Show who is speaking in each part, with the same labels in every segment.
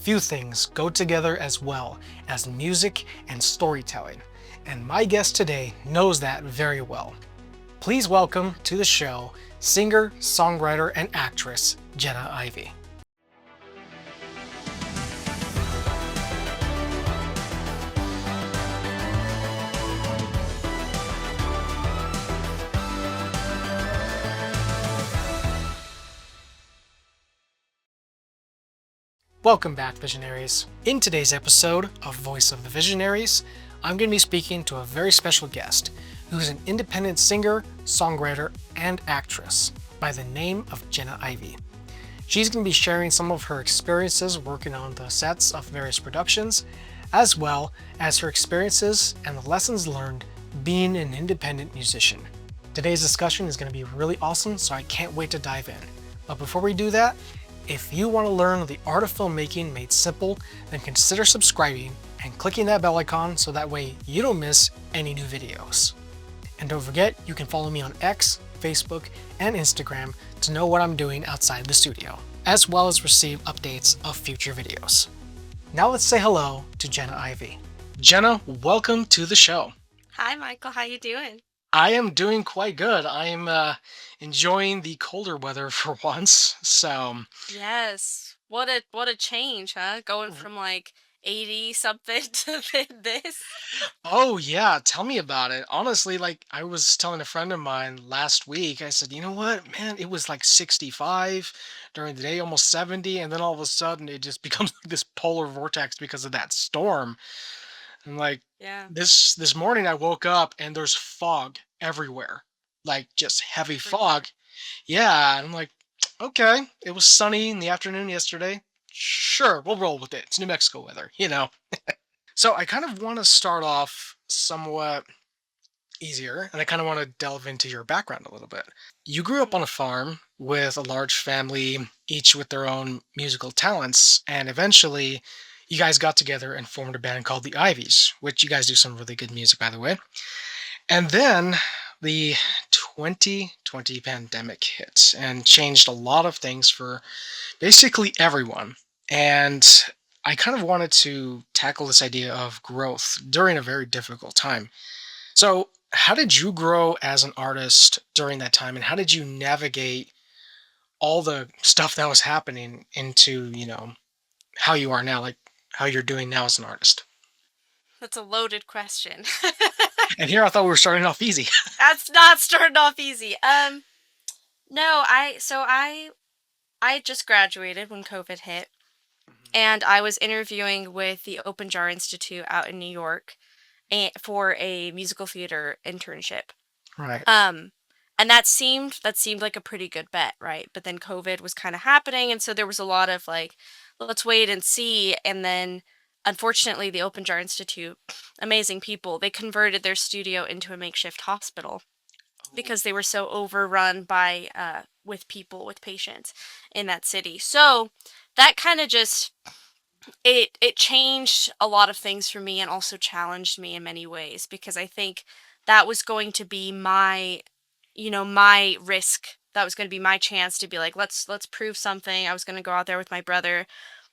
Speaker 1: few things go together as well as music and storytelling, and my guest today knows that very well. Please welcome to the show singer, songwriter, and actress Jenna Ivey. Welcome back, Visionaries. In today's episode of Voice of the Visionaries, I'm going to be speaking to a very special guest who's an independent singer, songwriter, and actress by the name of Jenna Ivey. She's going to be sharing some of her experiences working on the sets of various productions, as well as her experiences and the lessons learned being an independent musician. Today's discussion is going to be really awesome, so I can't wait to dive in. But before we do that, if you want to learn the art of filmmaking made simple, then consider subscribing and clicking that bell icon so that way you don't miss any new videos. And don't forget, you can follow me on X, Facebook, and Instagram to know what I'm doing outside the studio, as well as receive updates of future videos. Now let's say hello to Jenna Ivey. Jenna, welcome to the show.
Speaker 2: Hi, Michael. How you doing?
Speaker 1: I am doing quite good. I'm enjoying the colder weather for once, so
Speaker 2: Yes. What a change, huh? Going from like 80 something to this.
Speaker 1: oh yeah, tell me about it. Honestly, like I was telling a friend of mine last week, I said, you know what, man, it was like 65 during the day, almost 70, and then all of a sudden it just becomes like this polar vortex because of that storm. And like
Speaker 2: Yeah.
Speaker 1: this morning I woke up and there's fog everywhere. Like just heavy fog.
Speaker 2: Everywhere.
Speaker 1: Yeah, and I'm like, okay, it was sunny in the afternoon yesterday. Sure, we'll roll with it. It's New Mexico weather. So I kind of want to start off somewhat easier, and I kind of want to delve into your background a little bit. You grew up
Speaker 2: Mhm.
Speaker 1: on a farm with a large family, each with their own musical talents, and eventually you guys got together and formed a band called the Ivies, which you guys do some really good music, by the way. And then the 2020 pandemic hit and changed a lot of things for basically everyone. And I kind of wanted to tackle this idea of growth during a very difficult time. So, how did you grow as an artist during that time, and how did you navigate all the stuff that was happening into, how you are now, like how you're doing now as an artist?
Speaker 2: That's a loaded question.
Speaker 1: And here I thought we were starting off easy.
Speaker 2: That's not starting off easy. No, I just graduated when COVID hit, and I was interviewing with the Open Jar Institute out in New York for a musical theater internship.
Speaker 1: Right.
Speaker 2: Um, and that seemed like a pretty good bet, right? But then COVID was kind of happening, and so there was a lot of like, let's wait and see. And then, unfortunately, the Open Jar Institute, amazing people, they converted their studio into a makeshift hospital
Speaker 1: Oh,
Speaker 2: because they were so overrun by with people with patients in that city. So that kind of just it changed a lot of things for me and also challenged me in many ways because I think that was going to be my risk. That was going to be my chance to be like, let's prove something. I was going to go out there with my brother.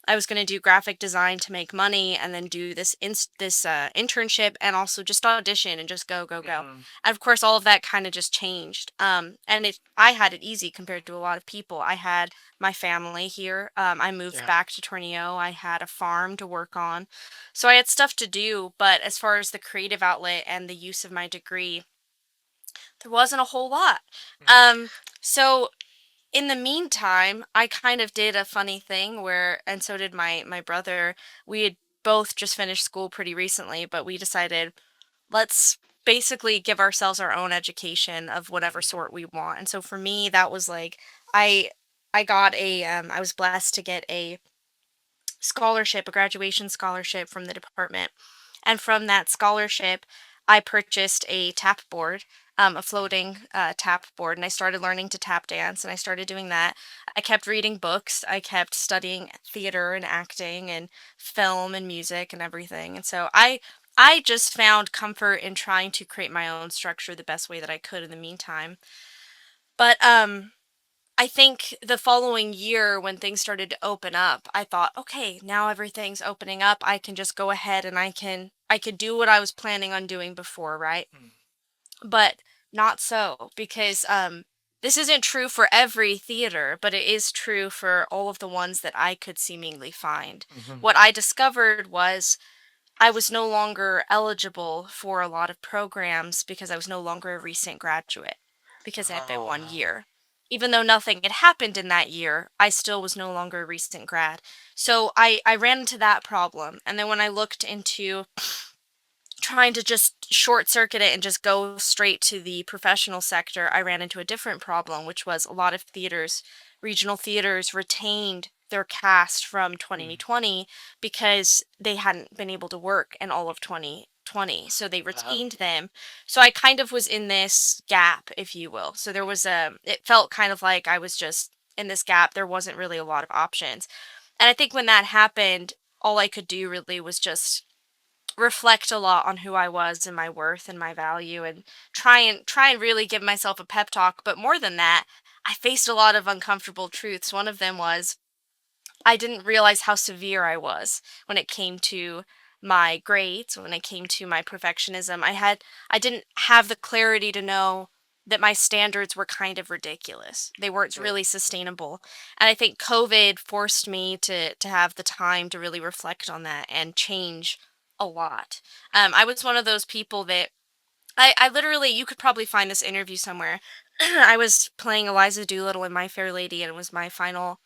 Speaker 2: I was going to do graphic design to make money and then do this internship and also just audition and just go.
Speaker 1: mhm.
Speaker 2: And of course all of that kind of just changed. And it I had it easy compared to a lot of people. I had my family here. I moved
Speaker 1: Yeah.
Speaker 2: back to Torneo. I had a farm to work on. So I had stuff to do, but as far as the creative outlet and the use of my degree, there wasn't a whole lot.
Speaker 1: Mm.
Speaker 2: So in the meantime, I kind of did a funny thing where, and so did my brother. We had both just finished school pretty recently, but we decided let's basically give ourselves our own education of whatever sort we want. And so for me, that was like I I got I was blessed to get a scholarship, a graduation scholarship from the department. And from that scholarship, I purchased a tap board, a floating tap board, and I started learning to tap dance, and I started doing that. I kept reading books, I kept studying theater and acting and film and music and everything. And so I just found comfort in trying to create my own structure the best way that I could in the meantime. But I think the following year when things started to open up, I thought, "Okay, now everything's opening up. I can just go ahead and I could do what I was planning on doing before, right?"
Speaker 1: Mm.
Speaker 2: But not so, because this isn't true for every theater, but it is true for all of the ones that I could seemingly find.
Speaker 1: Mhm.
Speaker 2: What I discovered was I was no longer eligible for a lot of programs because I was no longer a recent graduate, because it had been
Speaker 1: Oh,
Speaker 2: 1 year. Even though nothing had happened in that year, I still was no longer a recent grad. So I ran into that problem. And then when I looked into trying to just short circuit it and just go straight to the professional sector, I ran into a different problem, which was a lot of theaters, regional theaters, retained their cast from
Speaker 1: mm,
Speaker 2: 2020 because they hadn't been able to work in all of 2020. So they
Speaker 1: wow.
Speaker 2: retained them. So I kind of was in this gap, if you will. So there was it felt kind of like I was just in this gap. There wasn't really a lot of options. And I think when that happened, all I could do really was just reflect a lot on who I was and my worth and my value, and try and really give myself a pep talk. But more than that, I faced a lot of uncomfortable truths. One of them was I didn't realize how severe I was when it came to my grades, when it came to my perfectionism. I didn't have the clarity to know that my standards were kind of ridiculous. They weren't
Speaker 1: Right.
Speaker 2: really sustainable. And I think COVID forced me to have the time to really reflect on that and change a lot. I was one of those people that I literally, you could probably find this interview somewhere. I was playing Eliza Doolittle in My Fair Lady, and it was my final,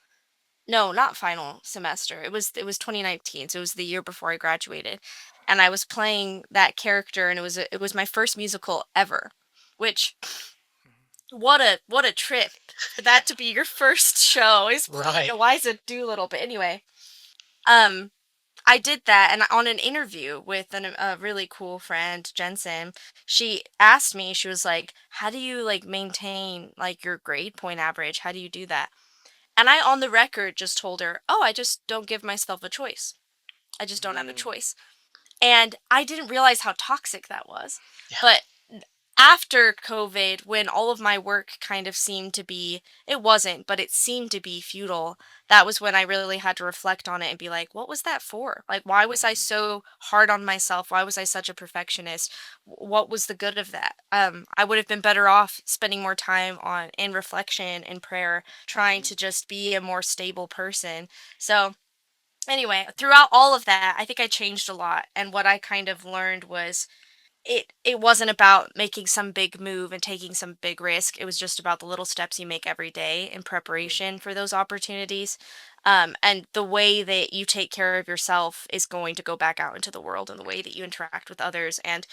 Speaker 2: no, not final semester. It was 2019, so it was the year before I graduated. And I was playing that character, and it was my first musical ever. Which, what a trip for that to be your first show, is playing
Speaker 1: Right.
Speaker 2: Eliza Doolittle. But anyway, um I did that, and on an interview with a really cool friend, Jensen, she asked me, she was like, "How do you like maintain like your grade point average? How do you do that?" And I, on the record, just told her, "Oh, I just don't give myself a choice. I just don't have a
Speaker 1: Mm,
Speaker 2: choice." And I didn't realize how toxic that was.
Speaker 1: yeah.
Speaker 2: But after COVID, when all of my work kind of seemed to be, it wasn't, but it seemed to be futile, that was when I really had to reflect on it and be like, what was that for? Like, why was I
Speaker 1: Mhm.
Speaker 2: so hard on myself? Why was I such a perfectionist? What was the good of that? I would have been better off spending more time on in reflection and prayer, trying
Speaker 1: Mhm.
Speaker 2: to just be a more stable person. So, anyway, throughout all of that, I think I changed a lot. And what I kind of learned was it wasn't about making some big move and taking some big risk. It was just about the little steps you make every day in
Speaker 1: Right.
Speaker 2: preparation for those opportunities. And the way that you take care of yourself is going to go back out into the world, and the way that you interact with others. And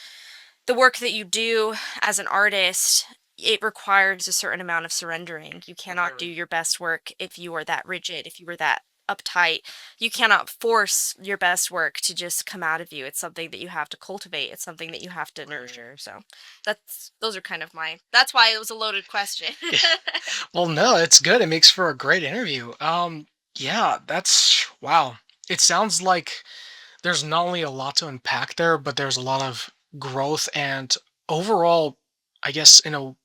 Speaker 2: the work that you do as an artist, it requires a certain amount of surrendering. You cannot do
Speaker 1: Very.
Speaker 2: your best work if you are that rigid, if you were that uptight. You cannot force your best work to just come out of you. It's something that you have to cultivate. It's something that you have to
Speaker 1: Right.
Speaker 2: nurture. So those are kind of my, that's why it was a loaded question.
Speaker 1: Yeah. Well, no, it's good. It makes for a great interview. Yeah, that's wow. It sounds like there's not only a lot to unpack there, but there's a lot of growth and overall, I guess, in a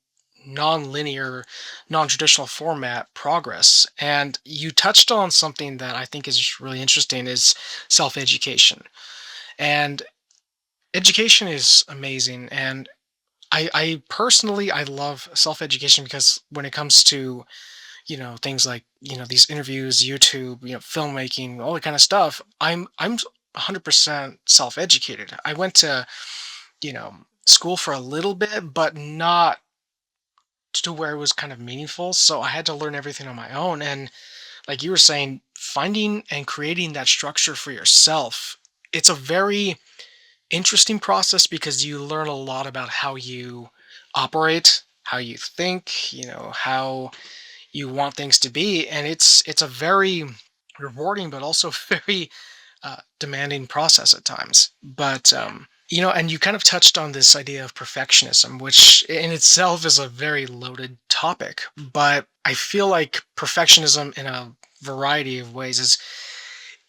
Speaker 1: non-linear, non-traditional format progress. And you touched on something that I think is really interesting is self-education. And education is amazing. And I personally I love self-education because when it comes to things like these interviews, YouTube, filmmaking, all that kind of stuff, I'm 100% self-educated. I went to school for a little bit, but not to where it was kind of meaningful, so I had to learn everything on my own. And like you were saying, finding and creating that structure for yourself, it's a very interesting process because you learn a lot about how you operate, how you think, how you want things to be. And it's a very rewarding but also very demanding process at times. But
Speaker 2: Yeah.
Speaker 1: and you kind of touched on this idea of perfectionism, which in itself is a very loaded topic. But I feel like perfectionism in a variety of ways is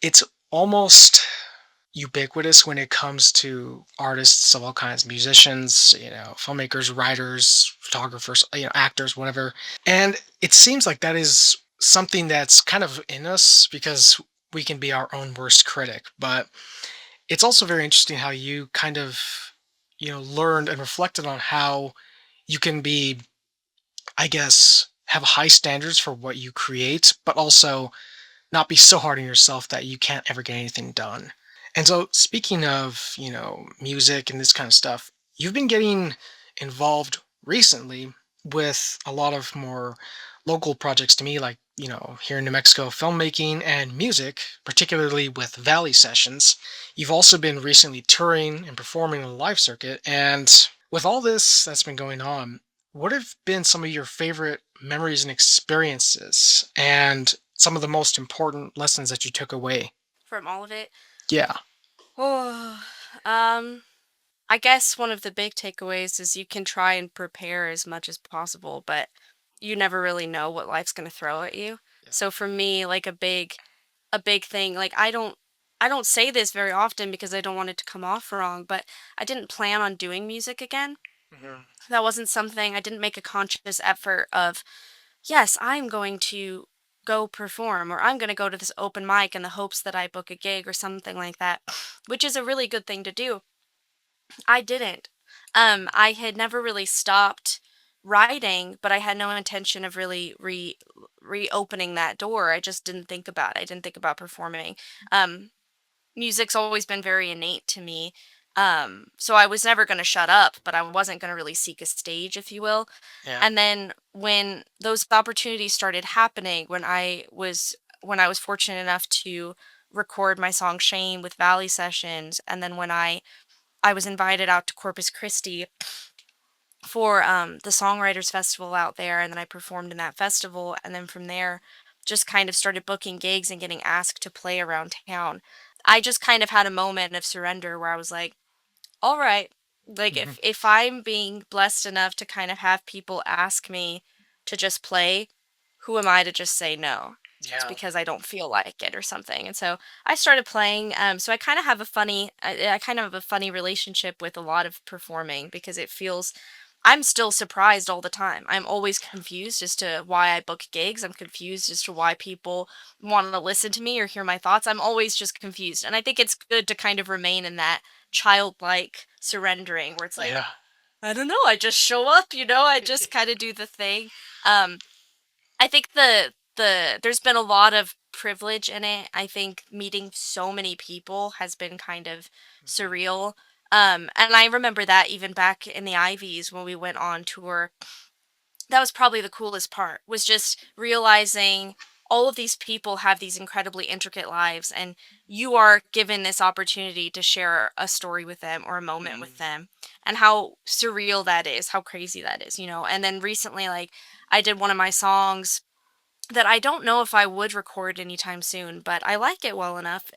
Speaker 1: it's almost ubiquitous when it comes to artists of all kinds, musicians, filmmakers, writers, photographers, actors, whatever. And it seems like that is something that's kind of in us because we can be our own worst critic. But it's also very interesting how you kind of, learned and reflected on how you can be, I guess, have high standards for what you create, but also not be so hard on yourself that you can't ever get anything done. And so, speaking of, music and this kind of stuff, you've been getting involved recently with a lot of more local projects to me, like, here in New Mexico, filmmaking and music, particularly with Valley Sessions. You've also been recently touring and performing on the live circuit. And with all this that's been going on, what have been some of your favorite memories and experiences and some of the most important lessons that you took away?
Speaker 2: From all of it.
Speaker 1: Yeah.
Speaker 2: Oh, I guess one of the big takeaways is you can try and prepare as much as possible, but you never really know what life's going to throw at you.
Speaker 1: Yeah.
Speaker 2: So for me, like a big thing, like I don't say this very often because I don't want it to come off wrong, but I didn't plan on doing music again.
Speaker 1: Mhm.
Speaker 2: That wasn't something I didn't make a conscious effort of, yes, I'm going to go perform or I'm going to go to this open mic in the hopes that I book a gig or something like that, which is a really good thing to do. I didn't. I had never really stopped writing, but I had no intention of really reopening that door. I just didn't think about it. I didn't think about performing. Um, Music's always been very innate to me. So I was never going to shut up, but I wasn't going to really seek a stage, if you will.
Speaker 1: Yeah.
Speaker 2: And then when those opportunities started happening, when I was fortunate enough to record my song Shame with Valley Sessions, and then when I was invited out to Corpus Christi for the Songwriters Festival out there, and then I performed in that festival, and then from there, just kind of started booking gigs and getting asked to play around town. I just kind of had a moment of surrender where I was like, all right, like
Speaker 1: Mhm.
Speaker 2: if I'm being blessed enough to kind of have people ask me to just play, who am I to just say no? It's
Speaker 1: Yeah.
Speaker 2: because I don't feel like it or something. And so I started playing. So I kind of have I kind of have a funny relationship with a lot of performing because it feels, I'm still surprised all the time. I'm always confused as to why I book gigs. I'm confused as to why people want to listen to me or hear my thoughts. I'm always just confused. And I think it's good to kind of remain in that childlike surrendering where it's like,
Speaker 1: Yeah.
Speaker 2: I don't know, I just show up, I just kind of do the thing. Um I think there's been a lot of privilege in it. I think meeting so many people has been kind of
Speaker 1: Mhm.
Speaker 2: surreal. And I remember that even back in the Ivies when we went on tour, that was probably the coolest part, was just realizing all of these people have these incredibly intricate lives, and you are given this opportunity to share a story with them or a moment with
Speaker 1: Mhm.
Speaker 2: them, and how surreal that is, how crazy that is. And then recently, like, I did one of my songs that I don't know if I would record anytime soon, but I like it well enough.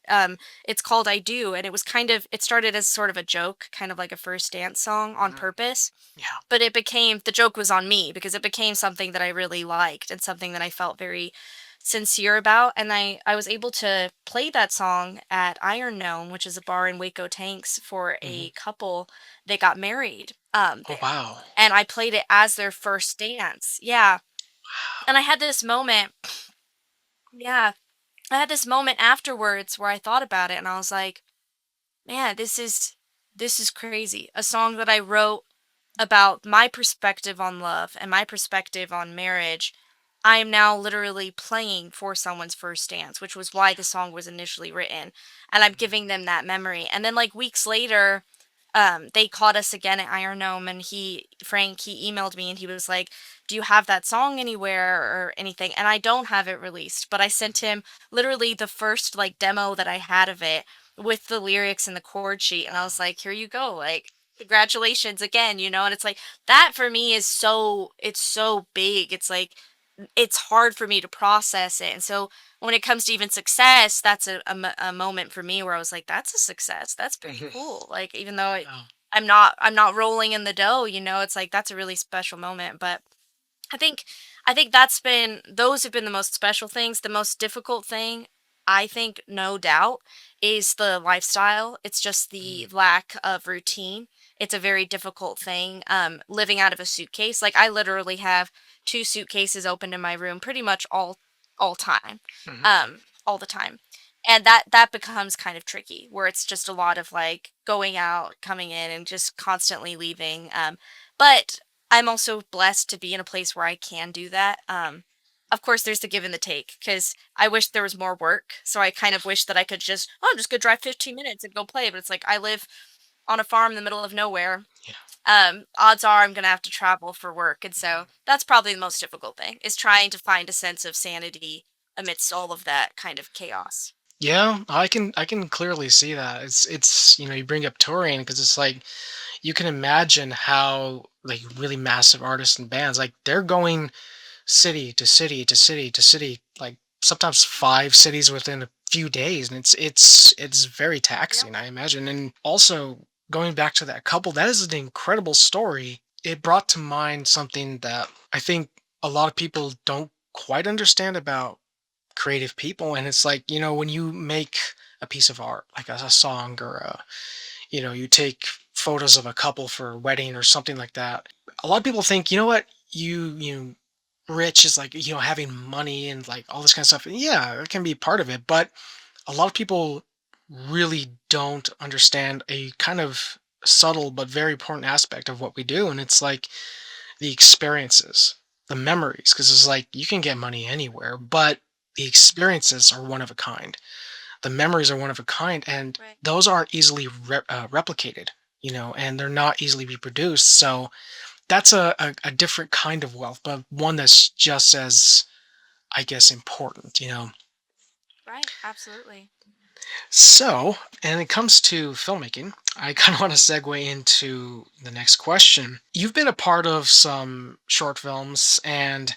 Speaker 2: It's called I Do, and it started as sort of a joke, kind of like a first dance song on
Speaker 1: Mhm.
Speaker 2: purpose,
Speaker 1: Yeah.
Speaker 2: but the joke was on me because it became something that I really liked and something that I felt very sincere about. And I was able to play that song at Iron Gnome, which is a bar in Waco Tanks, for
Speaker 1: Mhm.
Speaker 2: a couple that got married
Speaker 1: Oh,
Speaker 2: there.
Speaker 1: wow.
Speaker 2: And I played it as their first dance. Yeah. And I had this moment, yeah, I had this moment afterwards where I thought about it and I was like, man, this is crazy. A song that I wrote about my perspective on love and my perspective on marriage, I am now literally playing for someone's first dance, which was why the song was initially written. And I'm
Speaker 1: Mhm.
Speaker 2: giving them that memory. And then like weeks later, they called us again at Iron Gnome, and he emailed me and he was like, do you have that song anywhere or anything? And I don't have it released, but I sent him literally the first like demo that I had of it with the lyrics and the chord sheet. And I was
Speaker 1: Wow.
Speaker 2: like, here you go. Like, congratulations again. And it's like, that for me is it's so big. It's like, it's hard for me to process it. And so when it comes to even success, that's a moment for me where I was like, that's a success. That's pretty
Speaker 1: Mhm.
Speaker 2: cool. Like, even though
Speaker 1: Wow.
Speaker 2: I'm not rolling in the dough, it's like, that's a really special moment. But I think, those have been the most special things. The most difficult thing, I think no doubt is the lifestyle. It's just the lack of routine. It's a very difficult thing. Living out of a suitcase. Like I literally have two suitcases open in my room pretty much all time.
Speaker 1: Mhm.
Speaker 2: All the time. And that becomes kind of tricky where it's just a lot of like going out, coming in and just constantly leaving. But I'm also blessed to be in a place where I can do that. Of course, there's the give and the take because I wish there was more work. So I kind of wish that I could just, oh, I'm just gonna drive 15 minutes and go play. But it's like I live on a farm in the middle of nowhere.
Speaker 1: Yeah.
Speaker 2: Odds are I'm gonna have to travel for work, and so that's probably the most difficult thing is trying to find a sense of sanity amidst all of that kind of chaos.
Speaker 1: Yeah, I can clearly see that. It's you bring up touring because it's like you can imagine how like really massive artists and bands like they're going city to city to city to city, like sometimes five cities within a few days, and it's very
Speaker 2: Yep.
Speaker 1: taxing, I imagine. And also going back to that couple, that is an incredible story. It brought to mind something that I think a lot of people don't quite understand about creative people, and it's like when you make a piece of art like a song or you take photos of a couple for a wedding or something like that. A lot of people think, what, you rich is like, having money and like all this kind of stuff. And yeah, it can be part of it, but a lot of people really don't understand a kind of subtle but very important aspect of what we do, and it's like the experiences, the memories, because it's like you can get money anywhere, but the experiences are one of a kind. The memories are one of a kind, and
Speaker 2: Right.
Speaker 1: those aren't easily replicated, and they're not easily reproduced. So that's a different kind of wealth, but one that's just as, I guess, important.
Speaker 2: Right. Absolutely.
Speaker 1: So, and it comes to filmmaking, I kind of want to segue into the next question. You've been a part of some short films and,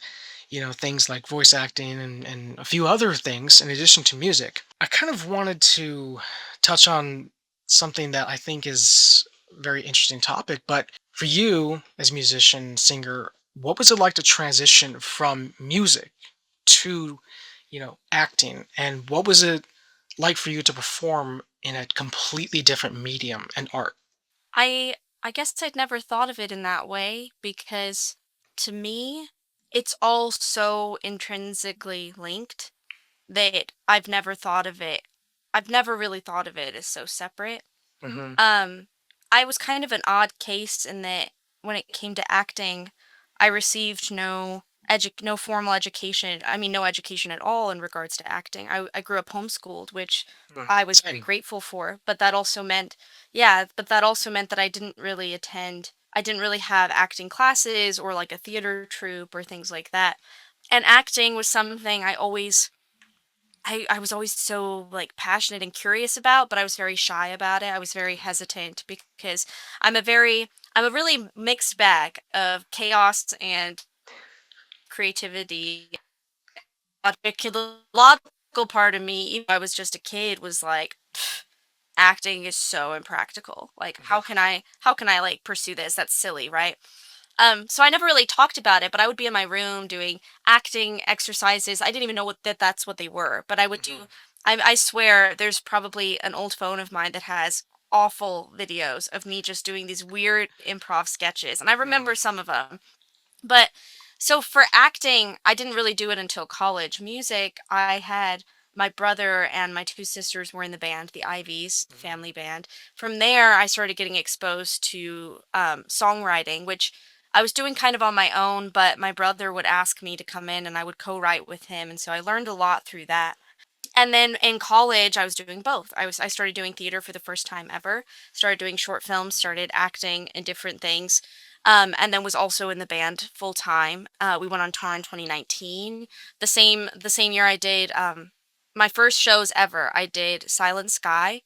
Speaker 1: things like voice acting and a few other things in addition to music. I kind of wanted to touch on something that I think is a very interesting topic, but for you as a musician, singer, what was it like to transition from music to, acting? And what was it like for you to perform in a completely different medium and art?
Speaker 2: I I guess I'd never thought of it in that way because to me, it's all so intrinsically linked that I've never really thought of it as so separate.
Speaker 1: Hmm.
Speaker 2: Um, I was kind of an odd case in that when it came to acting, I received no formal education. I mean, no education at all in regards to acting. I grew up homeschooled, which I was very
Speaker 1: Same.
Speaker 2: grateful for, but that also meant yeah, but that also meant that I didn't really have acting classes or like a theater troupe or things like that. And acting was something I was always so like passionate and curious about, but I was very shy about it. I was very hesitant because I'm a really mixed bag of chaos and creativity. The logical part of me, even though I was just a kid, was like, "Pff, acting is so impractical. Like, how can I like pursue this? That's silly, right?" So I never really talked about it, but I would be in my room doing acting exercises. I didn't even know that's what they were, but I would do.
Speaker 1: Hmm.
Speaker 2: I swear, there's probably an old phone of mine that has awful videos of me just doing these weird improv sketches, and I remember some of them. But so for acting, I didn't really do it until college. Music, I had my brother and my two sisters were in the band, the Ivies family band. From there, I started getting exposed to songwriting, which I was doing kind of on my own, but my brother would ask me to come in and I would co-write with him. And so I learned a lot through that. And then in college, I was doing both. I started doing theater for the first time ever. Started doing short films. Started acting in different things. And then was also in the band full time. We went on tour in 2019. The same year I did my first shows ever. I did Silent Sky.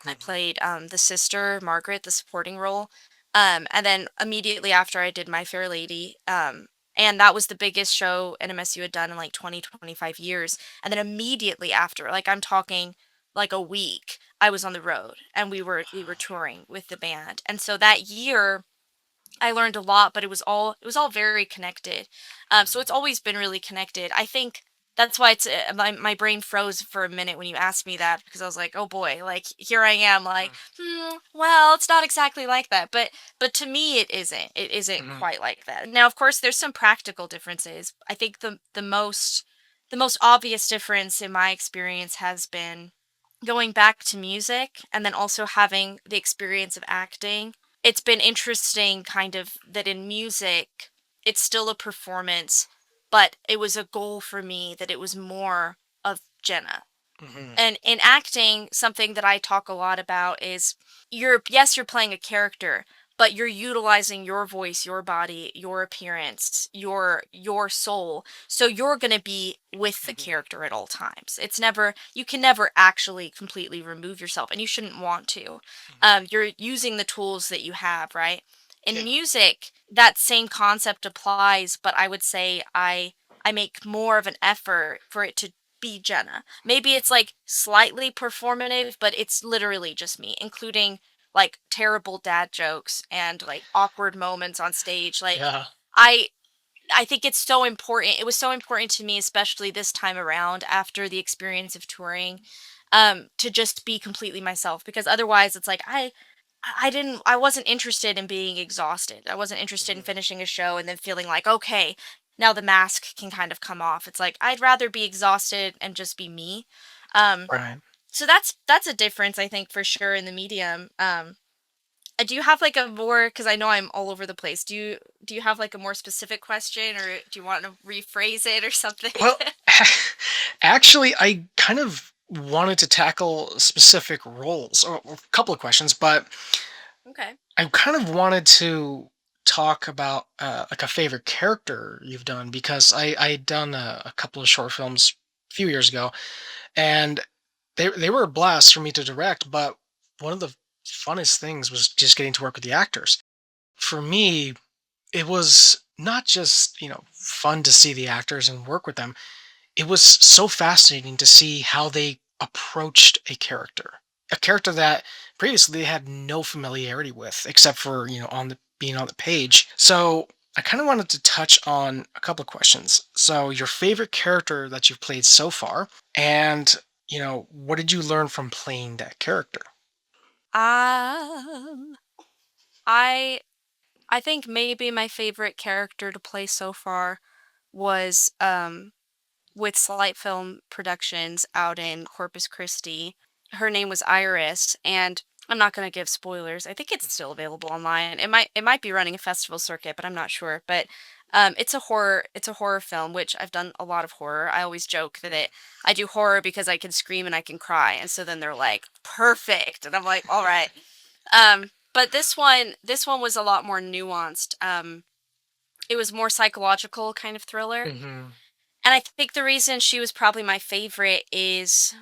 Speaker 2: I played the sister Margaret, the supporting role. And then immediately after I did My Fair Lady. And that was the biggest show NMSU had done in like 25 years. And then immediately after, like I'm talking like a week, I was on the road and we were touring with the band. And so that year I learned a lot, but it was all very connected. So it's always been really connected. I think That's why it's my brain froze for a minute when you asked me that because I was like, "Oh boy!" Like here I am, like, well, it's not exactly like that, but to me, it isn't. It isn't
Speaker 1: Mm-hmm.
Speaker 2: quite like that. Now, of course, there's some practical differences. I think the most obvious difference in my experience has been going back to music and then also having the experience of acting. It's been interesting, kind of, that in music, it's still a performance, but it was a goal for me that it was more of Jenna.
Speaker 1: Hmm.
Speaker 2: And in acting, something that I talk a lot about is you're playing a character, but you're utilizing your voice, your body, your appearance, your soul. So you're going to be with the
Speaker 1: Hmm.
Speaker 2: character at all times. It's never you can never actually completely remove yourself, and you shouldn't want to. You're using the tools that you have, right? In
Speaker 1: Yeah.
Speaker 2: music, that same concept applies, but I would say I make more of an effort for it to be Jenna. Maybe it's
Speaker 1: Hmm.
Speaker 2: like slightly performative, but it's literally just me, including like terrible dad jokes and like awkward moments on stage. Like
Speaker 1: Yeah.
Speaker 2: I I think it's so important. It was so important to me, especially this time around after the experience of touring, to just be completely myself because otherwise it's like I wasn't interested in being exhausted. I wasn't interested in
Speaker 1: Hmm.
Speaker 2: finishing a show and then feeling like, okay, now the mask can kind of come off. It's like I'd rather be exhausted and just be me. Um,
Speaker 1: Right.
Speaker 2: so that's a difference I think for sure in the medium. Do you have like a more because I know I'm all over the place. Do you have like a more specific question or do you want to rephrase it or something?
Speaker 1: Well, actually, I kind of wanted to tackle specific roles or a couple of questions, but
Speaker 2: Okay.
Speaker 1: I kind of wanted to talk about like a favorite character you've done because I done a couple of short films a few years ago, and they were a blast for me to direct. But one of the funnest things was just getting to work with the actors. For me, it was not just fun to see the actors and work with them. It was so fascinating to see how they approached a character that previously they had no familiarity with except for on the being on the page. So I kind of wanted to touch on a couple of questions. So your favorite character that you've played so far, and what did you learn from playing that character?
Speaker 2: Um, I I think maybe my favorite character to play so far was with Slight Film Productions out in Corpus Christi. Her name was Iris, and I'm not going to give spoilers. I think it's still available online. It might be running a festival circuit, but I'm not sure. But it's a horror film, which I've done a lot of horror. I always joke that I do horror because I can scream and I can cry, and so then they're like perfect, and I'm like, all right. But this one was a lot more nuanced. It was more psychological kind of thriller.
Speaker 1: Hmm.
Speaker 2: And I think the reason she was probably my favorite is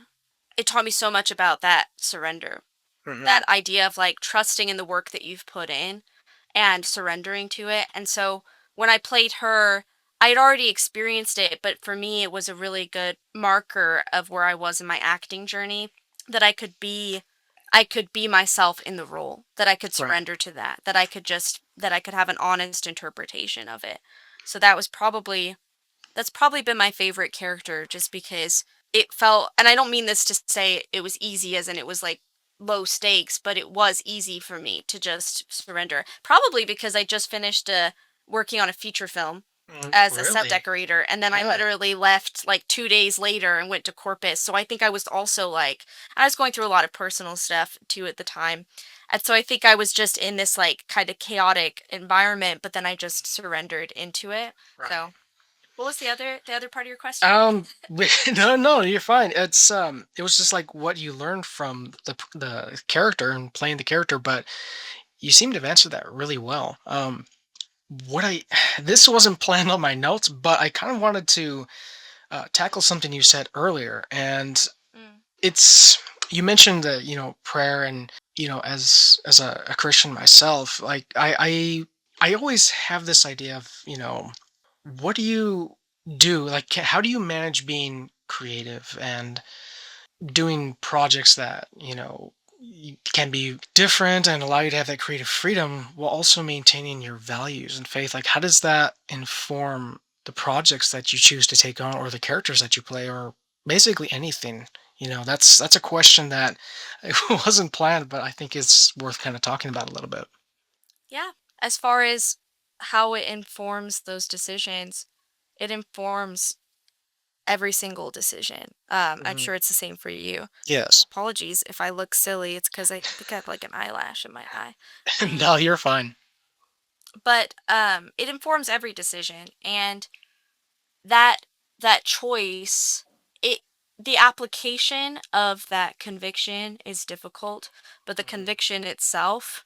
Speaker 2: it taught me so much about that surrender.
Speaker 1: Hmm.
Speaker 2: That idea of like trusting in the work that you've put in and surrendering to it. And so when I played her, I had already experienced it, but for me it was a really good marker of where I was in my acting journey that I could be myself in the role, that I could
Speaker 1: Right.
Speaker 2: surrender to that I could have an honest interpretation of it. So that's probably been my favorite character just because it felt, and I don't mean this to say it was easy as in it was like low stakes, but it was easy for me to just surrender. Probably because I just finished working on a feature film as a set
Speaker 1: Really?
Speaker 2: decorator, and then I
Speaker 1: Yeah.
Speaker 2: literally left like 2 days later and went to Corpus. So I think I was also like I was going through a lot of personal stuff too at the time. And so I think I was just in this like kind of chaotic environment, but then I just surrendered into it.
Speaker 1: Right.
Speaker 2: So what was the other part of your question?
Speaker 1: No, no, you're fine. It was just like what you learned from the character and playing the character, but you seem to have answered that really well. What I this wasn't planned on my notes, but I kind of wanted to tackle something you said earlier, and
Speaker 2: Mm,
Speaker 1: it's you mentioned that prayer, and as a Christian myself, like I always have this idea of what do you do? Like, how do you manage being creative and doing projects that, can be different and allow you to have that creative freedom while also maintaining your values and faith? Like, how does that inform the projects that you choose to take on or the characters that you play or basically anything? That's a question that it wasn't planned, but I think it's worth kind of talking about a little bit.
Speaker 2: Yeah. As far as how it informs those decisions, it informs every single decision. I'm
Speaker 1: Hmm.
Speaker 2: sure it's the same for you.
Speaker 1: Yes.
Speaker 2: Apologies if I look silly. It's because I think I have like an eyelash in my eye.
Speaker 1: No, you're fine.
Speaker 2: But it informs every decision, and that that choice, it the application of that conviction is difficult, but the
Speaker 1: Mhm.
Speaker 2: conviction itself,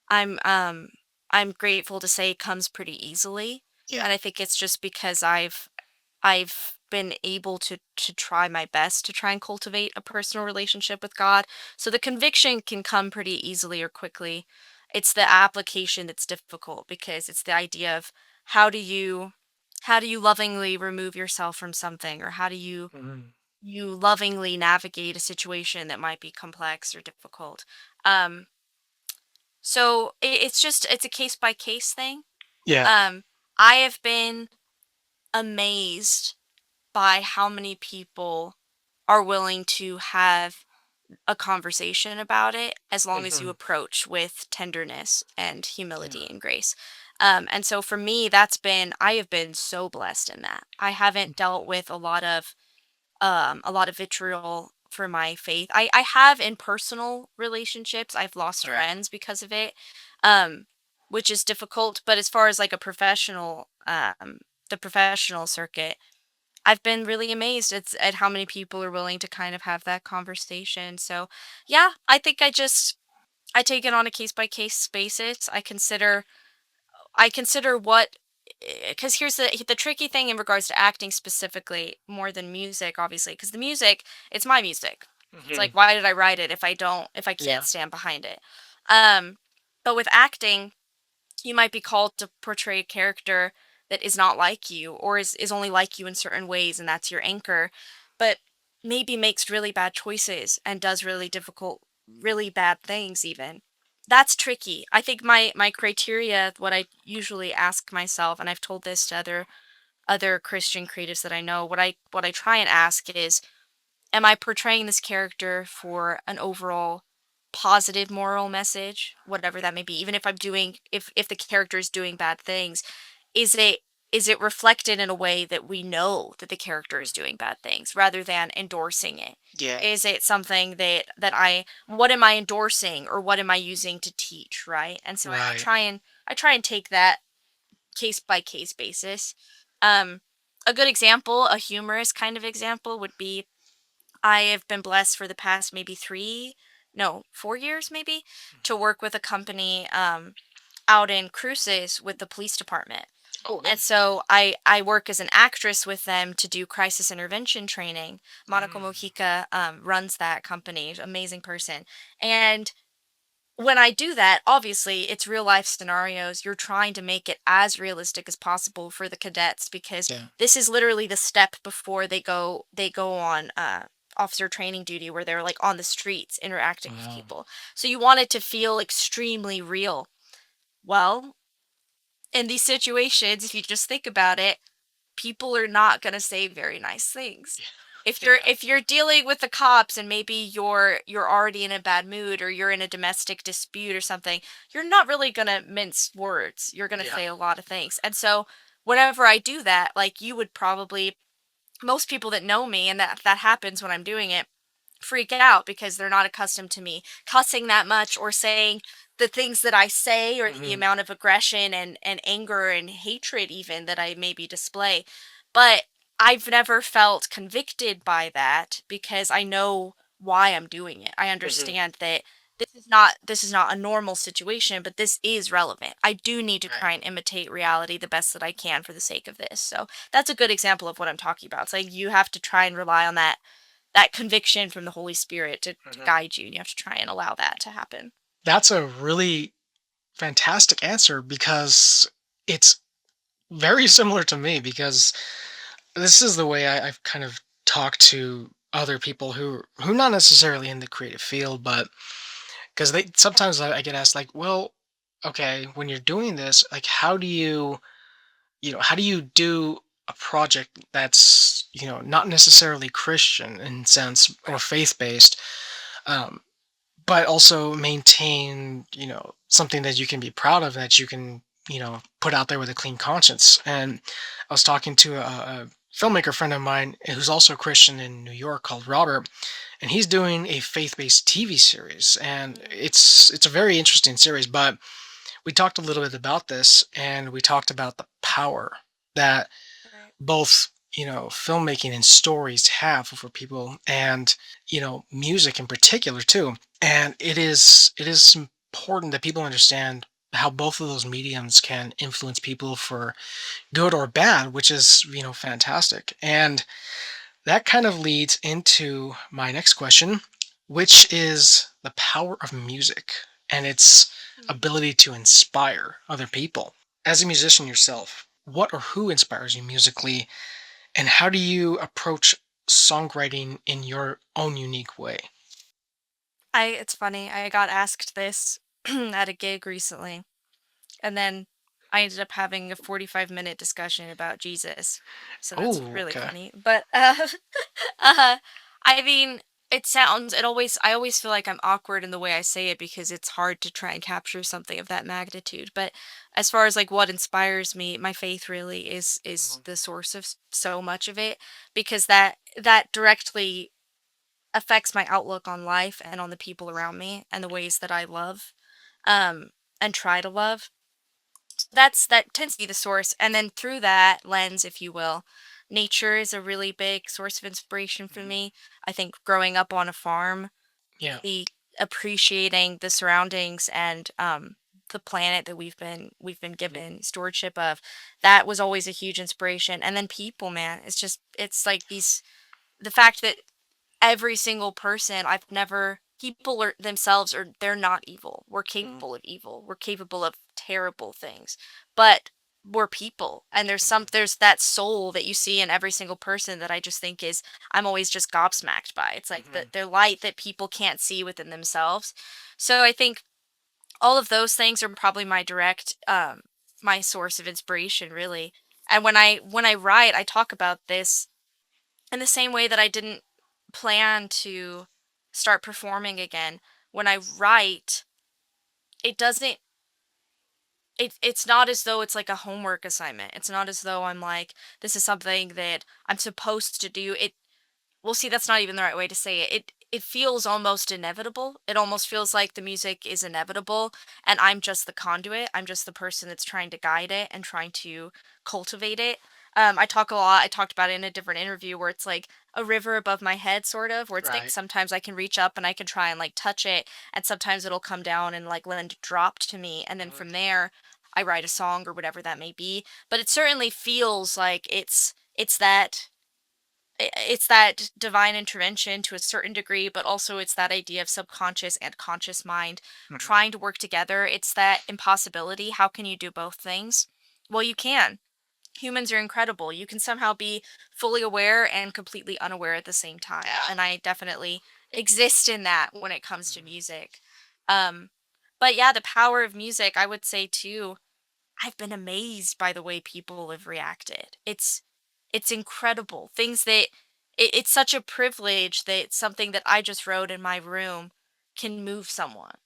Speaker 2: I'm um I'm grateful to say comes pretty easily.
Speaker 1: Yeah.
Speaker 2: And I think it's just because I've been able to try my best to try and cultivate a personal relationship with God. So the conviction can come pretty easily or quickly. It's the application that's difficult because it's the idea of how do you how do you lovingly remove yourself from something, or how do
Speaker 1: Mhm.
Speaker 2: you lovingly navigate a situation that might be complex or difficult. Um so it's a case by case thing.
Speaker 1: Yeah.
Speaker 2: Um I have been amazed by how many people are willing to have a conversation about it as long as you
Speaker 1: Hmm.
Speaker 2: approach with tenderness and
Speaker 1: Yeah.
Speaker 2: humility and grace. And so for me, I have been so blessed in that. I haven't dealt with a lot of vitriol for my faith. I have in personal relationships. I've lost
Speaker 1: Right.
Speaker 2: friends because of it, um, which is difficult. But as far as like a professional, the professional circuit, I've been really amazed at how many people are willing to kind of have that conversation. So, yeah, I think I take it on a case by case basis. I consider what, because here's the tricky thing in regards to acting specifically more than music, obviously, because the music, it's my music. It's like,
Speaker 1: Hmm.
Speaker 2: why did I write it if I can't
Speaker 1: Yeah.
Speaker 2: stand behind it? Um, but with acting, you might be called to portray a character that is not like you, or is only like you in certain ways, and that's your anchor, but maybe makes really bad choices and does really difficult, really bad things even. That's tricky. I think my criteria, what I usually ask myself, and I've told this to other Christian creatives that I know, what I try and ask is, am I portraying this character for an overall positive moral message, whatever that may be? Even if I'm doing, if the character is doing bad things, is it is it reflected in a way that we know that the character is doing bad things rather than endorsing it?
Speaker 1: Yeah.
Speaker 2: Is it something that I what am I endorsing, or what am I using to teach, right? And so
Speaker 1: Right.
Speaker 2: I try and take that case by case basis. Um a good example, a humorous kind of example would be, I have been blessed for the past maybe 4 years maybe, to work with a company out in cruises with the police department.
Speaker 1: Oh,
Speaker 2: And
Speaker 1: nice.
Speaker 2: so I work as an actress with them to do crisis intervention training. Monica
Speaker 1: Mm.
Speaker 2: Mojica runs that company, amazing person. And when I do that, obviously it's real life scenarios. You're trying to make it as realistic as possible for the cadets, because
Speaker 1: Yeah.
Speaker 2: this is literally the step before they go on officer training duty, where they're like on the streets interacting with
Speaker 1: Wow.
Speaker 2: people. So you want it to feel extremely real. Well, in these situations, if you just think about it, people are not going to say very nice things.
Speaker 1: Yeah.
Speaker 2: If you're dealing with the cops, and maybe you're already in a bad mood, or you're in a domestic dispute or something, you're not really going to mince words. You're going to
Speaker 1: Yeah.
Speaker 2: say a lot of things. And so whenever I do that, like you would probably, most people that know me, and that happens when I'm doing it, freak out because they're not accustomed to me cussing that much, or saying the things that I say, or the
Speaker 1: Hmm.
Speaker 2: amount of aggression and anger and hatred even that I maybe display. But I've never felt convicted by that, because I know why I'm doing it. I
Speaker 1: Hmm.
Speaker 2: understand that this is not a normal situation, but this is relevant. I do need to
Speaker 1: Right.
Speaker 2: try and imitate reality the best that I can for the sake of this. So that's a good example of what I'm talking about. It's like you have to try and rely on that conviction from the Holy Spirit to
Speaker 1: Hmm.
Speaker 2: guide you, and you have to try and allow that to happen.
Speaker 1: That's a really fantastic answer because it's very similar to me because this is the way I've kind of talked to other people who not necessarily in the creative field, but because they sometimes I get asked like, well, okay, when you're doing this, like, how do you do a project that's, not necessarily Christian in sense or
Speaker 2: Right.
Speaker 1: faith based, um, but also maintain, something that you can be proud of, that you can, put out there with a clean conscience. And I was talking to a filmmaker friend of mine who's also a Christian in New York called Robert, and he's doing a faith-based TV series, and
Speaker 2: Mm,
Speaker 1: it's a very interesting series. But we talked a little bit about this, and we talked about the power that
Speaker 2: right.
Speaker 1: both, filmmaking and stories have for people, and, music in particular too. And it is important that people understand how both of those mediums can influence people for good or bad, which is, fantastic. And that kind of leads into my next question, which is the power of music and its
Speaker 2: Mm.
Speaker 1: ability to inspire other people. As a musician yourself, what or who inspires you musically, and how do you approach songwriting in your own unique way?
Speaker 2: It's funny. I got asked this at a gig recently, and then I ended up having a 45-minute discussion about Jesus. So that's
Speaker 1: Oh,
Speaker 2: really
Speaker 1: okay.
Speaker 2: funny. But uh I mean, I always feel like I'm awkward in the way I say it because it's hard to try and capture something of that magnitude. But as far as like what inspires me, my faith really is
Speaker 1: Mhm.
Speaker 2: the source of so much of it, because that directly affects my outlook on life and on the people around me and the ways that I love, um and try to love. That tends to be the source, and then through that lens, if you will, nature is a really big source of inspiration for
Speaker 1: Mhm.
Speaker 2: me. I think growing up on a farm,
Speaker 1: Yeah.
Speaker 2: the appreciating the surroundings and the planet that we've been
Speaker 1: Mhm.
Speaker 2: given stewardship of, that was always a huge inspiration. And then people, man, it's like these the fact that every single person I've never people are themselves, or they're not evil. We're
Speaker 1: Mhm.
Speaker 2: capable of evil. We're capable of terrible things. But we're people, and
Speaker 1: Mhm.
Speaker 2: there's that soul that you see in every single person that I just think is I'm always just gobsmacked by. It's like
Speaker 1: Mhm.
Speaker 2: the light that people can't see within themselves. So I think all of those things are probably my direct my source of inspiration, really. And when I write, I talk about this in the same way that I didn't plan to start performing again. When I write, it doesn't it's not as though it's like a homework assignment. It's not as though I'm like, this is something that I'm supposed to do. Well, see, that's not even the right way to say it. It feels almost inevitable. It almost feels like the music is inevitable, and I'm just the conduit. I'm just the person that's trying to guide it and trying to cultivate it. I talk a lot. I talked about it in a different interview where it's like a river above my head, sort of, where it's like
Speaker 1: Right.
Speaker 2: sometimes I can reach up and I can try and like touch it, and sometimes it'll come down and like land dropped to me, and then
Speaker 1: Mhm.
Speaker 2: from there, I write a song or whatever that may be. But it certainly feels like it's that divine intervention to a certain degree, but also it's that idea of subconscious and conscious mind
Speaker 1: Mhm.
Speaker 2: trying to work together. It's that impossibility. How can you do both things? Well, you can. Humans are incredible. You can somehow be fully aware and completely unaware at the same time.
Speaker 1: Yeah.
Speaker 2: And I definitely exist in that when it comes to
Speaker 1: Mhm.
Speaker 2: music. Um, but yeah, the power of music, I would say too, I've been amazed by the way people have reacted. It's incredible. Things that it's such a privilege that something that I just wrote in my room can move someone.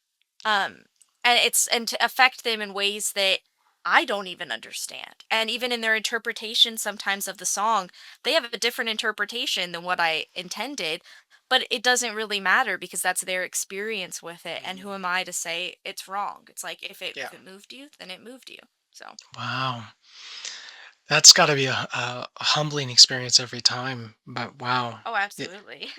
Speaker 2: Um and to affect them in ways that I don't even understand. And even in their interpretation sometimes of the song, they have a different interpretation than what I intended, but it doesn't really matter because that's their experience with it, and who
Speaker 1: Mhm.
Speaker 2: am I to say it's wrong? It's like
Speaker 1: Yeah.
Speaker 2: if it moved you, then it moved you. So,
Speaker 1: Wow. That's got to be a humbling experience every time. But wow.
Speaker 2: oh,
Speaker 1: It,
Speaker 2: absolutely.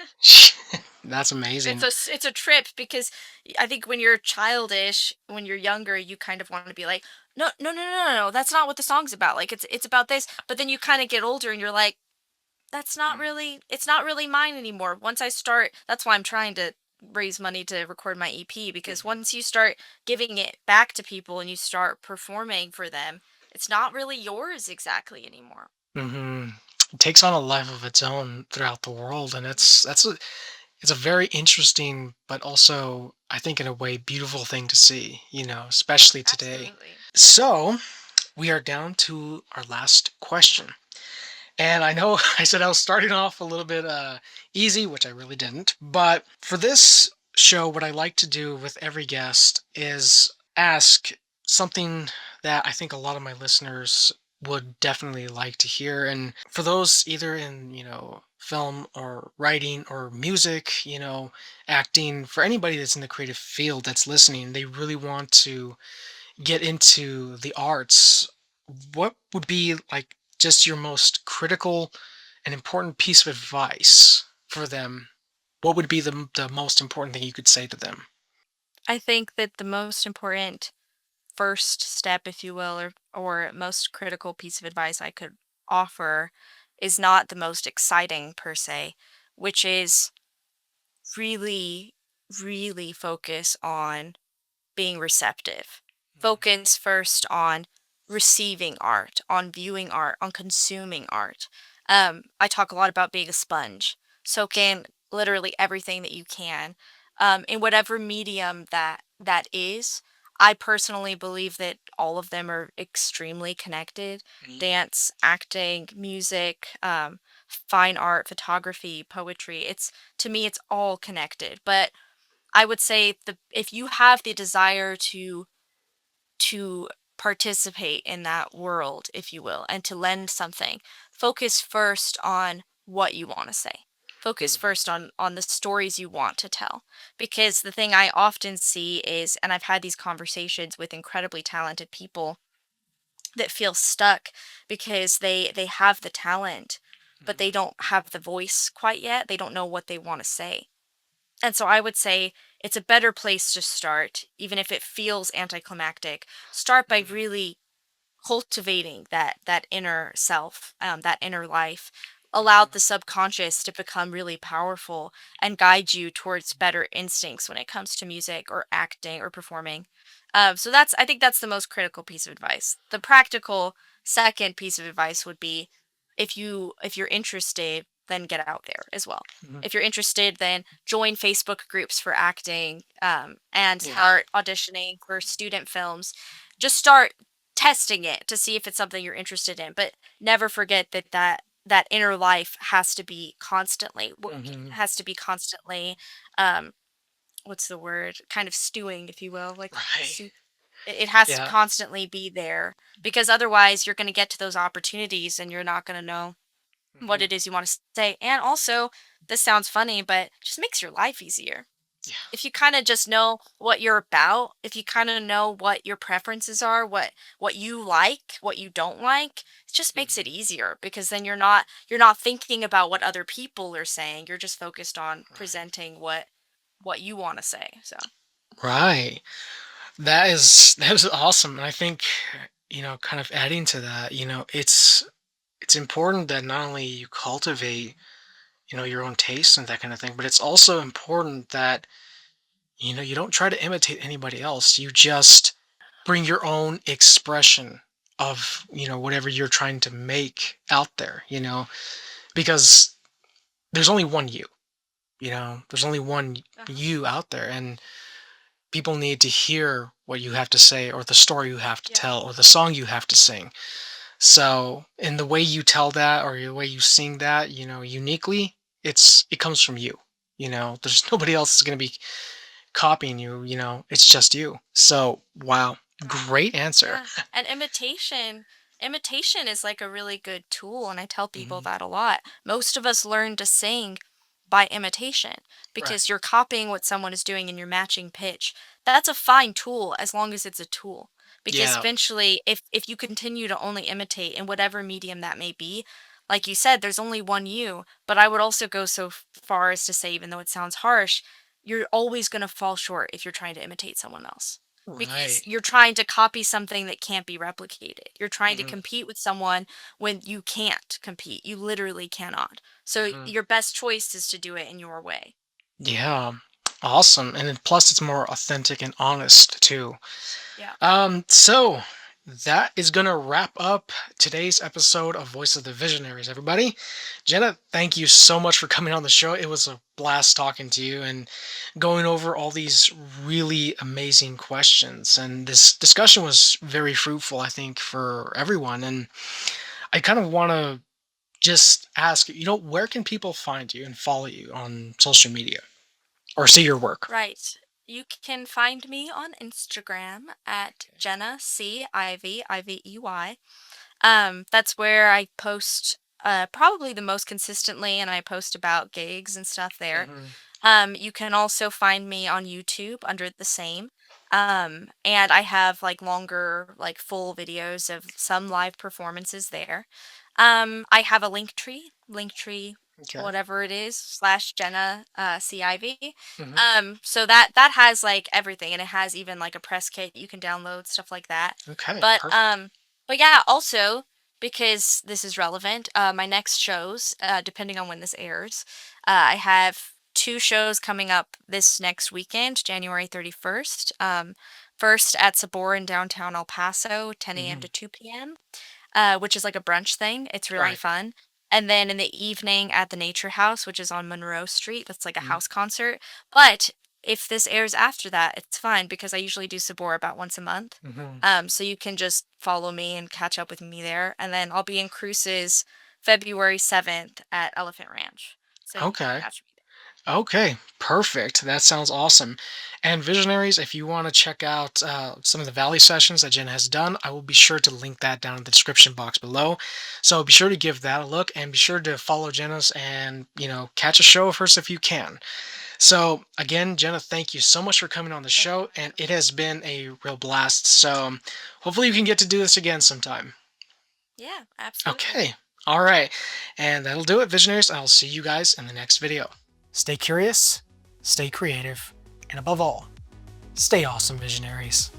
Speaker 1: that's amazing.
Speaker 2: It's a trip because I think when you're childish, when you're younger, you kind of want to be like, no, no, no, no, no, no, that's not what the song's about. Like it's about this. But then you kind of get older and you're like, it's not really mine anymore. Once I start, that's why I'm trying to raise money to record my EP, because
Speaker 1: Mhm.
Speaker 2: once you start giving it back to people and you start performing for them, it's not really yours exactly anymore.
Speaker 1: Mhm. It takes on a life of its own throughout the world, and
Speaker 2: Mhm.
Speaker 1: it's a very interesting, but also, I think, in a way, beautiful thing to see. Especially today.
Speaker 2: Absolutely.
Speaker 1: So we are down to our last question, And I know I said I was starting off a little bit easy, which I really didn't. But for this show, what I like to do with every guest is ask something that I think a lot of my listeners would definitely like to hear. And for those either in, film or writing or music, acting, for anybody that's in the creative field that's listening, they really want to get into the arts. What would be like just your most critical and important piece of advice for them? What would be the most important thing you could say to them?
Speaker 2: I think that the most important first step, if you will, or most critical piece of advice I could offer is not the most exciting per se, which is really, really focus on being receptive. Focus first on receiving art, on viewing art, on consuming art. I talk a lot about being a sponge. Soak in literally everything that you can, in whatever medium that is. I personally believe that all of them are extremely connected.
Speaker 1: Mhm.
Speaker 2: Dance, acting, music, fine art, photography, poetry. It's to me, it's all connected. But I would say the if you have the desire to participate in that world, if you will, and to lend something, focus first on what you want to say. Focus
Speaker 1: Mhm.
Speaker 2: first on the stories you want to tell. Because the thing I often see is, and I've had these conversations with incredibly talented people that feel stuck because they have the talent, but they don't have the voice quite yet. They don't know what they want to say. And so I would say it's a better place to start, even if it feels anticlimactic. Start by
Speaker 1: Mhm.
Speaker 2: really cultivating that inner self, that inner life. Allow
Speaker 1: Mhm.
Speaker 2: the subconscious to become really powerful and guide you towards better instincts when it comes to music or acting or performing. So that's I think that's the most critical piece of advice. The practical second piece of advice would be if you're interested, then get out there as well.
Speaker 1: Mhm.
Speaker 2: If you're interested, then join Facebook groups for acting, and
Speaker 1: Yeah.
Speaker 2: start auditioning for student films. Just start testing it to see if it's something you're interested in, but never forget that inner life has to be constantly
Speaker 1: Mhm.
Speaker 2: has to be constantly um what's the word, kind of stewing, if you will, like
Speaker 1: Right.
Speaker 2: soup. It has to
Speaker 1: Yeah.
Speaker 2: constantly be there, because otherwise you're going to get to those opportunities and you're not going to know what
Speaker 1: Mhm.
Speaker 2: it is you want to say. And also, this sounds funny, but it just makes your life easier.
Speaker 1: Yeah.
Speaker 2: If you kind of just know what you're about, if you kind of know what your preferences are, what you like, what you don't like, it just makes it
Speaker 1: Mhm.
Speaker 2: easier, because then you're not thinking about what other people are saying. You're just focused on
Speaker 1: Right.
Speaker 2: presenting what you want to say. So,
Speaker 1: Right. That is awesome. And I think, kind of adding to that, it's important that not only you cultivate, your own taste and that kind of thing, but it's also important that, you don't try to imitate anybody else. You just bring your own expression of, whatever you're trying to make out there, because there's only one you, there's only one
Speaker 2: uh-huh.
Speaker 1: you out there. And people need to hear what you have to say or the story you have to
Speaker 2: Yeah.
Speaker 1: tell or the song you have to sing. So, in the way you tell that or the way you sing that, uniquely, it comes from you. There's nobody else is going to be copying you, it's just you. So, wow,
Speaker 2: Right.
Speaker 1: great answer.
Speaker 2: Yeah. And imitation is like a really good tool, and I tell people
Speaker 1: Mhm.
Speaker 2: that a lot. Most of us learn to sing by imitation,
Speaker 1: Right.
Speaker 2: because you're copying what someone is doing and you're matching pitch. That's a fine tool as long as it's a tool. Because
Speaker 1: Yeah.
Speaker 2: eventually, if you continue to only imitate in whatever medium that may be, like you said, there's only one you. But I would also go so far as to say, even though it sounds harsh, you're always going to fall short if you're trying to imitate someone else, because
Speaker 1: Right.
Speaker 2: you're trying to copy something that can't be replicated. You're trying to
Speaker 1: Hmm.
Speaker 2: compete with someone when you can't compete. You literally cannot. So
Speaker 1: Hmm.
Speaker 2: your best choice is to do it in your way.
Speaker 1: Yeah. Awesome. And then plus it's more authentic and honest too.
Speaker 2: Yeah.
Speaker 1: So that is gonna wrap up today's episode of Voice of the Visionaries, everybody. Jenna, thank you so much for coming on the show. It was a blast talking to you and going over all these really amazing questions. And this discussion was very fruitful, I think, for everyone. And I kind of want to just ask, where can people find you and follow you on social media or see your work?
Speaker 2: Right. You can find me on Instagram at Jenna C Ivy Ivey. That's where I post probably the most consistently, and I post about gigs and stuff there.
Speaker 1: Hmm.
Speaker 2: You can also find me on YouTube under the same. And I have like longer, like full videos of some live performances there. I have a Linktree,
Speaker 1: Okay.
Speaker 2: whatever it is, slash Jenna CIV.
Speaker 1: Hmm.
Speaker 2: So that has like everything, and it has even like a press kit you can download, stuff like that.
Speaker 1: Okay.
Speaker 2: But
Speaker 1: Perfect.
Speaker 2: um, but yeah, also because this is relevant, my next shows, depending on when this airs, I have two shows coming up this next weekend, January 31st. First at Sabor in downtown El Paso, 10 a.m.
Speaker 1: Hmm.
Speaker 2: to 2 p.m., which is like a brunch thing. It's really
Speaker 1: Right.
Speaker 2: fun. And then in the evening at the Nature House, which is on Monroe Street, that's like a
Speaker 1: Hmm.
Speaker 2: house concert. But if this airs after that, it's fine because I usually do Sabor about once a month.
Speaker 1: Hmm.
Speaker 2: So you can just follow me and catch up with me there. And then I'll be in Cruces February 7th at Elephant Ranch. So you can
Speaker 1: Okay.
Speaker 2: catch me
Speaker 1: Okay, perfect. That sounds awesome. And Visionaries, if you want to check out some of the Valley sessions that Jen has done, I will be sure to link that down in the description box below. So be sure to give that a look and be sure to follow Jenna's and, catch a show of hers if you can. So again, Jenna, thank you so much for coming on the
Speaker 2: there. Thank you
Speaker 1: show,
Speaker 2: for
Speaker 1: and
Speaker 2: having
Speaker 1: it
Speaker 2: me.
Speaker 1: has been a real blast. So hopefully we can get to do this again sometime.
Speaker 2: Yeah, absolutely.
Speaker 1: Okay, all right. And that'll do it, Visionaries. I'll see you guys in the next video. Stay curious, stay creative, and above all, stay awesome, Visionaries.